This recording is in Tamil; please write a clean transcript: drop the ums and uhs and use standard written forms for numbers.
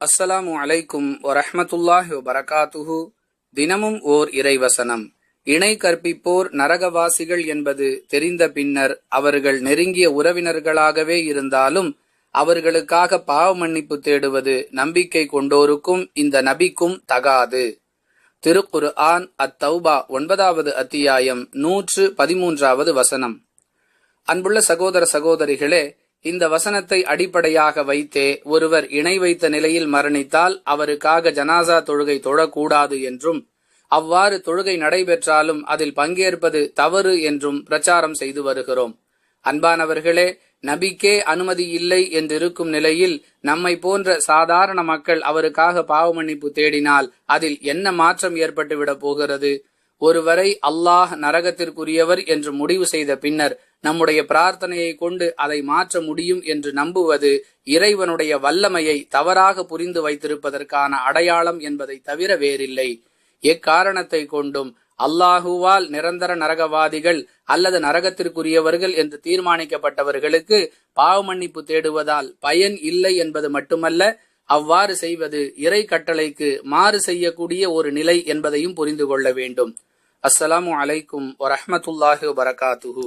அஸ்ஸலாமு அலைக்கும் வரஹ்மத்துல்லாஹி வபரகாத்துஹு. தினமும் ஓர் இறைவசனம். இணை கற்பிப்போர் நரகவாசிகள் என்பது தெரிந்த பின்னர் அவர்கள் நெருங்கிய உறவினர்களாகவே இருந்தாலும் அவர்களுக்காக பாவ மன்னிப்பு தேடுவது நம்பிக்கை கொண்டோருக்கும் இந்த நபிக்கும் தகாது. திருக்குர்ஆன் அத்தௌபா 9வது அத்தியாயம் 113வது வசனம். அன்புள்ள சகோதர சகோதரிகளே, இந்த வசனத்தை அடிப்படையாக வைத்தே ஒருவர் இணை வைத்த நிலையில் மரணித்தால் அவருக்காக ஜனாசா தொழுகை தொழக்கூடாது என்றும், அவ்வாறு தொழுகை நடைபெற்றாலும் அதில் பங்கேற்பது தவறு என்றும் பிரச்சாரம் செய்து வருகிறோம். அன்பானவர்களே, நபிக்கே அனுமதி இல்லை என்றிருக்கும் நிலையில் நம்மை போன்ற சாதாரண மக்கள் அவருக்காக பாவ மன்னிப்பு தேடினால் அதில் என்ன மாற்றம் ஏற்பட்டுவிடப் போகிறது? ஒருவரை அல்லாஹ் நரகத்திற்குரியவர் என்று முடிவு செய்த பின்னர் நம்முடைய பிரார்த்தனையை கொண்டு அதை மாற்ற முடியும் என்று நம்புவது இறைவனுடைய வல்லமையை தவறாக புரிந்து வைத்திருப்பதற்கான அடையாளம் என்பதை தவிர வேறில்லை. எக்காரணத்தை கொண்டும் அல்லாஹுவால் நிரந்தர நரகவாதிகள் அல்லது நரகத்திற்குரியவர்கள் என்று தீர்மானிக்கப்பட்டவர்களுக்கு பாவ மன்னிப்பு தேடுவதால் பயன் இல்லை என்பது மட்டுமல்ல, அவ்வாறு செய்வது இறை கட்டளைக்கு மாறு செய்யக்கூடிய ஒரு நிலை என்பதையும் புரிந்து கொள்ள வேண்டும். அஸ்ஸலாமு அலைக்கும் வரஹ்மத்துல்லாஹி வபரகாத்துஹு.